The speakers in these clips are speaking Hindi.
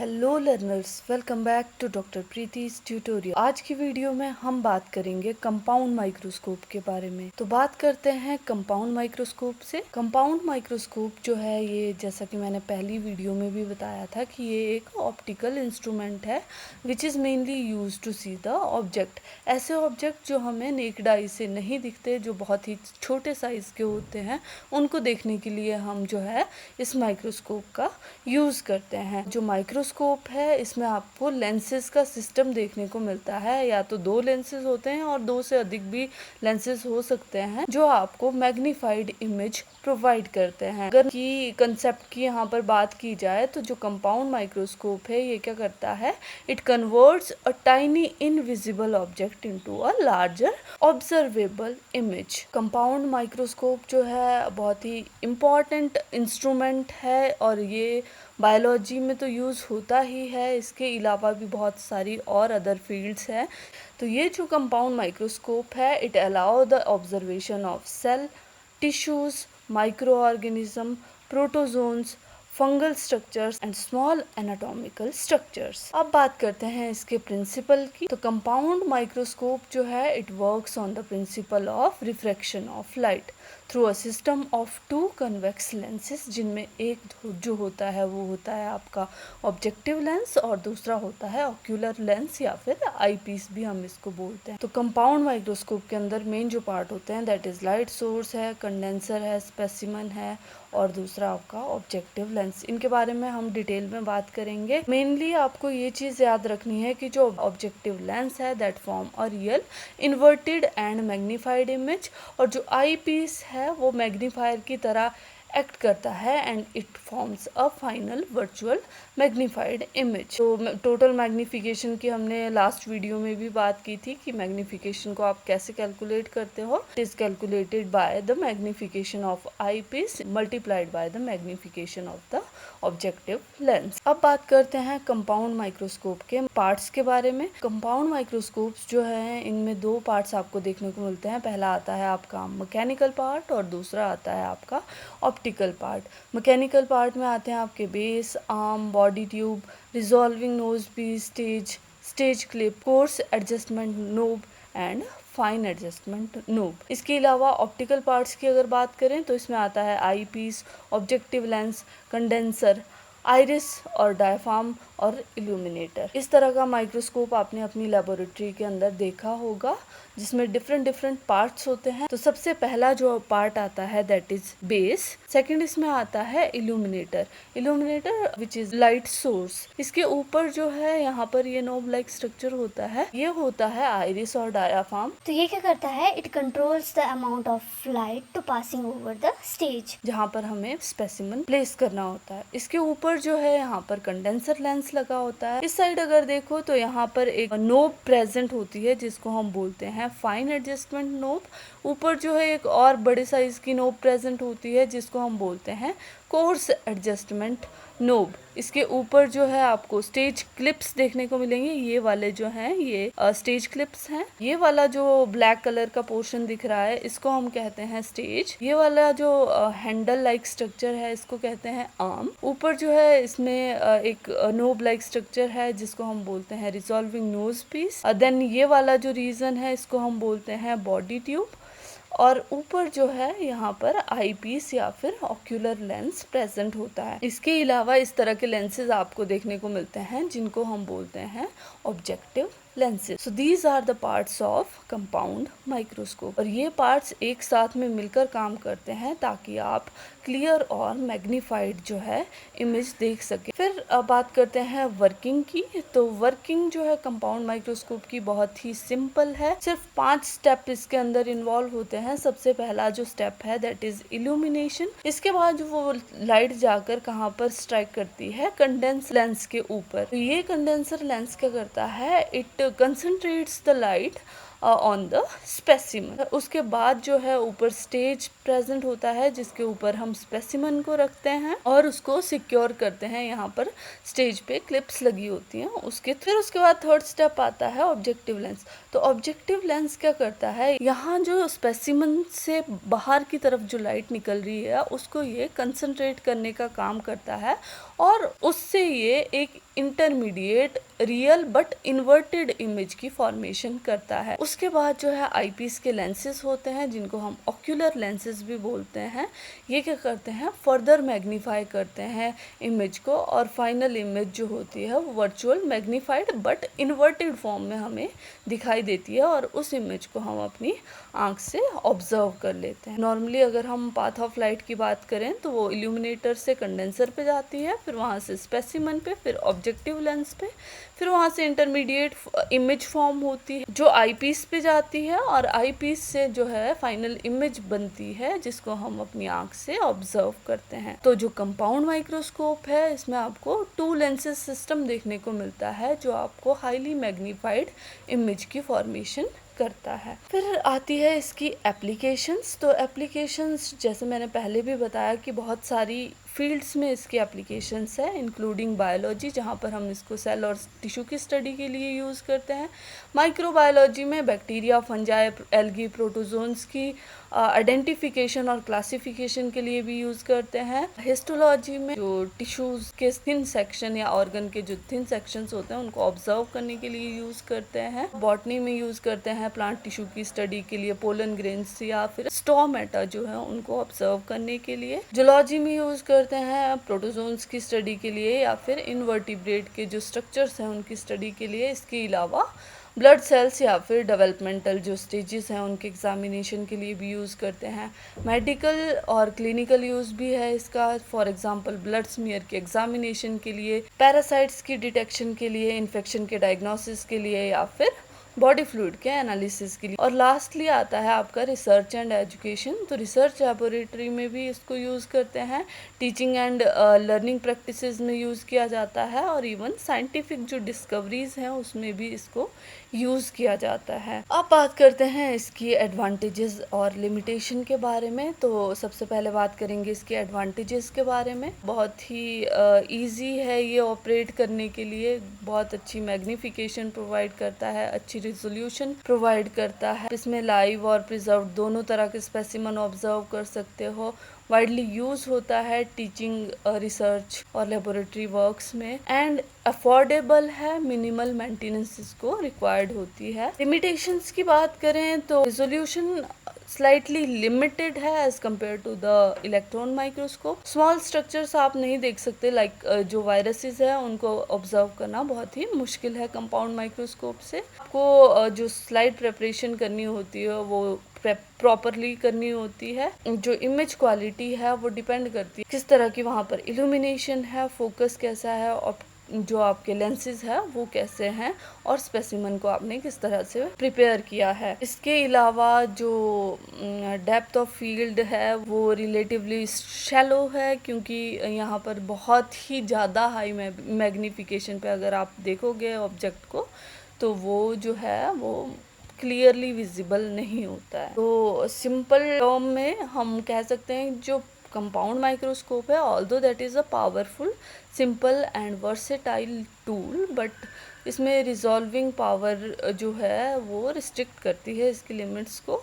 Hello learners, welcome back to doctor Preeti's tutorial. आज की वीडियो में हम बात करेंगे कंपाउंड माइक्रोस्कोप के बारे में। तो बात करते हैं कंपाउंड माइक्रोस्कोप से। कंपाउंड माइक्रोस्कोप जो है ये, जैसा कि मैंने पहली वीडियो में भी बताया था कि ये एक ऑप्टिकल इंस्ट्रूमेंट है which is mainly use to see the object. ऐसे ऑब्जेक्ट जो हमें नेक्ड आई से नहीं दिखते, जो बहुत ही छोटे साइज के होते हैं, उनको देखने के लिए हम जो है इस माइक्रोस्कोप का यूज़ करते हैं। जो माइक्रोस्कोप है इसमें आपको लेंसेज का सिस्टम देखने को मिलता है। या तो 2 लेंसेज होते हैं और 2 से अधिक भी लेंसेज हो सकते हैं जो आपको मैग्नीफाइड इमेज प्रोवाइड करते हैं। अगर की कंसेप्ट की यहाँ पर बात की जाए तो जो कंपाउंड माइक्रोस्कोप है ये क्या करता है, it converts a tiny invisible object into a larger observable image. Compound microscope जो है बहुत ही इम्पॉर्टेंट इंस्ट्रूमेंट है और ये बायोलॉजी में तो यूज़ होता ही है। इसके अलावा भी बहुत सारी और अदर फील्ड्स हैं। तो ये जो कंपाउंड माइक्रोस्कोप है, it allow the observation of cell, tissues, microorganism, protozoans, fungal structures and small anatomical structures. अब बात करते हैं इसके प्रिंसिपल की। तो कंपाउंड माइक्रोस्कोप जो है it works on the principle of refraction of light through a system of 2 convex lenses, जिनमें एक जो होता है वो होता है आपका ऑब्जेक्टिव लेंस और दूसरा होता है ऑक्यूलर लेंस या फिर आई पीस भी हम इसको बोलते हैं। तो कंपाउंड माइक्रोस्कोप के अंदर मेन जो पार्ट होते हैं दैट इज लाइट सोर्स है, कंडेंसर है, स्पेसिमन है और दूसरा आपका ऑब्जेक्टिव लेंस। इनके बारे में हम डिटेल में बात करेंगे। मेनली आपको ये चीज़ याद रखनी है कि जो ऑब्जेक्टिव लेंस है that form a real inverted and magnified image, और जो आई पीस है वो मैग्नीफायर की तरह एक्ट करता है and it forms a final virtual magnified image. तो टोटल मैग्नीफिकेशन की हमने लास्ट वीडियो में भी बात की थी कि मैग्नीफिकेशन को आप कैसे कैलकुलेट करते हो। It is calculated by the magnification of eye piece multiplied by the magnification of the objective lens. अब बात करते हैं कंपाउंड माइक्रोस्कोप के पार्ट्स के बारे में। कंपाउंड माइक्रोस्कोप्स जो है इनमें 2 पार्ट्स आपको देखने को मिलते हैं। पहला आता है आपका मैकेनिकल पार्ट और दूसरा आता है आपका ऑप्टिकल पार्ट। मैकेनिकल पार्ट में आते हैं आपके base, arm, body tube, resolving nose piece, stage clip, coarse adjustment knob and fine adjustment knob. इसके अलावा ऑप्टिकल पार्ट्स की अगर बात करें तो इसमें आता है eyepiece, objective lens, condenser, iris और डायफ्राम और इल्यूमिनेटर। इस तरह का माइक्रोस्कोप आपने अपनी लेबोरेटरी के अंदर देखा होगा जिसमें डिफरेंट पार्ट्स होते हैं। तो सबसे पहला जो पार्ट आता है दैट इज बेस। सेकंड इसमें आता है illuminator which is light source. इसके ऊपर जो है यहाँ पर ये नोब लाइक स्ट्रक्चर होता है, ये होता है आइरिस और डायफ्राम। तो ये क्या करता है, it controls the amount of light to passing over the stage, जहाँ पर हमें स्पेसिमन प्लेस करना होता है। इसके ऊपर जो है यहाँ पर कंडेंसर लेंस लगा होता है। इस साइड अगर देखो तो यहाँ पर एक नोब प्रेजेंट होती है जिसको हम बोलते हैं फाइन एडजस्टमेंट नोब। ऊपर जो है एक और बड़े साइज की नोब प्रेजेंट होती है जिसको हम बोलते हैं कोर्स एडजस्टमेंट नोब। इसके ऊपर जो है आपको स्टेज क्लिप्स देखने को मिलेंगे। ये वाले जो हैं ये स्टेज क्लिप्स हैं। ये वाला जो ब्लैक कलर का पोर्शन दिख रहा है इसको हम कहते हैं स्टेज। ये वाला जो हैंडल लाइक स्ट्रक्चर है इसको कहते हैं आर्म। ऊपर जो है इसमें एक नोब लाइक स्ट्रक्चर है जिसको हम बोलते हैं रिजॉल्विंग नोज पीस। देन ये वाला जो रीजन है इसको हम बोलते हैं बॉडी ट्यूब। और ऊपर जो है यहाँ पर आई पीस या फिर ऑक्यूलर लेंस प्रेजेंट होता है। इसके अलावा इस तरह के लेंसेज आपको देखने को मिलते हैं जिनको हम बोलते हैं objective lenses. So these are the parts of compound microscope. और ये पार्ट्स एक साथ में मिलकर काम करते हैं ताकि आप क्लियर और मैग्नीफाइड जो है इमेज देख सके। फिर बात करते हैं वर्किंग की। तो वर्किंग जो है कंपाउंड माइक्रोस्कोप की बहुत ही सिंपल है। सिर्फ 5 स्टेप इसके अंदर इन्वॉल्व होते हैं। सबसे पहला जो स्टेप है दैट इज इल्यूमिनेशन। इसके बाद वो लाइट जाकर कहाँ पर स्ट्राइक करती है, कंडेंस लेंस के ऊपर। तो ये कंडेंसर लेंस क्या करता है, it concentrates the light on the specimen. उसके बाद जो है ऊपर स्टेज प्रेजेंट होता है जिसके ऊपर हम स्पेसिमन को रखते हैं और उसको सिक्योर करते हैं। यहाँ पर स्टेज पे क्लिप्स लगी होती हैं फिर उसके बाद थर्ड स्टेप आता है ऑब्जेक्टिव लेंस। तो ऑब्जेक्टिव लेंस क्या करता है, यहाँ जो स्पेसिमन से बाहर की तरफ जो लाइट निकल रही है उसको ये कंसंट्रेट करने का काम करता है और उससे ये एक intermediate real but inverted image की फॉर्मेशन करता है। उसके बाद जो है आईपीस के लेंसेज होते हैं जिनको हम ऑक्यूलर लेंसेज भी बोलते हैं। ये क्या करते हैं, फर्दर मैग्नीफाई करते हैं इमेज को और फाइनल इमेज जो होती है वो virtual magnified but inverted form में हमें दिखाई देती है और उस इमेज को हम अपनी आंख से ऑब्जर्व कर लेते हैं। नॉर्मली अगर हम पाथ ऑफ लाइट की बात करें तो वो इल्यूमिनेटर से कंडेंसर पे जाती है, फिर वहाँ से स्पेसिमन पे, फिर ऑब्जेक्टिव लेंस पे, फिर वहाँ से इंटरमीडिएट इमेज फॉर्म होती है जो आईपीस पे जाती है और आईपीस से जो है फाइनल इमेज बनती है जिसको हम अपनी आंख से ऑब्जर्व करते हैं। तो जो कंपाउंड माइक्रोस्कोप है इसमें आपको 2 लेंसेज सिस्टम देखने को मिलता है जो आपको हाईली मैग्नीफाइड इमेज की फॉर्मेशन करता है। फिर आती है इसकी एप्लीकेशंस। तो एप्लीकेशंस जैसे मैंने पहले भी बताया कि बहुत सारी फील्ड्स में इसकी एप्लीकेशंस है, इंक्लूडिंग बायोलॉजी जहाँ पर हम इसको सेल और टिश्यू की स्टडी के लिए यूज़ करते हैं, माइक्रोबायोलॉजी में बैक्टीरिया, फंजाई, एल्गी, प्रोटोजोन्स की आइडेंटिफिकेशन और क्लासिफिकेशन के लिए भी यूज़ करते हैं, हिस्टोलॉजी में जो टिश्यूज़ के थिन सेक्शन या ऑर्गन के जो थिन सेक्शंस होते हैं उनको ऑब्जर्व करने के लिए यूज़ करते हैं, बॉटनी में यूज़ करते हैं प्लांट टिश्यू की स्टडी के लिए पोलन ग्रेन्स या फिर स्टोमेटा जो है उनको ऑब्जर्व करने के लिए, जूलॉजी में यूज़ करते हैं प्रोटोजोन्स की स्टडी के लिए या फिर इनवर्टिब्रेट के जो स्ट्रक्चर्स हैं उनकी स्टडी के लिए। इसके अलावा ब्लड सेल्स या फिर डेवलपमेंटल जो स्टेजेस हैं उनके एग्जामिनेशन के लिए भी यूज़ करते हैं। मेडिकल और क्लिनिकल यूज़ भी है इसका, फॉर एग्जांपल ब्लड स्मीयर के एग्जामिनेशन के लिए, पैरासाइट्स की डिटेक्शन के लिए, इन्फेक्शन के डायग्नोसिस के लिए या फिर बॉडी फ्लूइड के एनालिसिस के लिए। और लास्टली आता है आपका रिसर्च एंड एजुकेशन। तो रिसर्च लेबोरेटरी में भी इसको यूज़ करते हैं, टीचिंग एंड लर्निंग प्रैक्टिसेस में यूज़ किया जाता है और इवन साइंटिफिक जो डिस्कवरीज हैं उसमें भी इसको यूज़ किया जाता है। अब बात करते हैं इसकी एडवांटेजेस और लिमिटेशन के बारे में। तो सबसे पहले बात करेंगे इसके एडवांटेजेस के बारे में। बहुत ही ईजी है ये ऑपरेट करने के लिए, बहुत अच्छी मैग्नीफिकेशन प्रोवाइड करता है, अच्छी रिजोल्यूशन प्रोवाइड करता है। इसमें लाइव और प्रिजर्व दोनों तरह के स्पेसिमन ऑब्जर्व कर सकते हो। वाइडली यूज होता है टीचिंग, रिसर्च और लेबोरेटरी वर्क्स में एंड अफोर्डेबल है, मिनिमल मेंटेनेंस इसको रिक्वायर्ड होती है। लिमिटेशंस की बात करें तो रिजोल्यूशन स्लाइटली लिमिटेड है as compared to the electron microscope. Small structures आप नहीं देख सकते, लाइक जो वायरसेस है उनको ऑब्जर्व करना बहुत ही मुश्किल है कंपाउंड माइक्रोस्कोप से। आपको जो स्लाइड प्रेपरेशन करनी होती है वो प्रॉपरली करनी होती है। जो इमेज क्वालिटी है वो डिपेंड करती है किस तरह की वहाँ पर इल्यूमिनेशन है, फोकस कैसा है और जो आपके लेंसेज है वो कैसे हैं और स्पेसिमन को आपने किस तरह से प्रिपेयर किया है। इसके अलावा जो डेप्थ ऑफ फील्ड है वो रिलेटिवली शैलो है क्योंकि यहाँ पर बहुत ही ज़्यादा हाई मैग्नीफिकेशन पे अगर आप देखोगे ऑब्जेक्ट को तो वो जो है वो क्लियरली विजिबल नहीं होता है। तो सिंपल टर्म में हम कह सकते हैं जो कंपाउंड माइक्रोस्कोप है, although that is a powerful, simple and versatile tool, but इसमें रिजॉल्विंग पावर जो है वो रिस्ट्रिक्ट करती है इसकी लिमिट्स को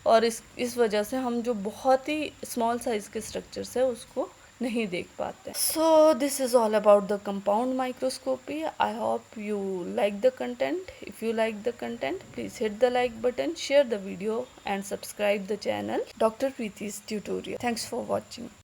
और इस वजह से हम जो बहुत ही स्मॉल साइज के स्ट्रक्चर्स है उसको नहीं देख पाते। So this is all about the compound microscopy. I hope you like the content. If you like the content please hit the like button, share the video and subscribe the channel Dr. Preeti's Tutorial. Thanks for watching.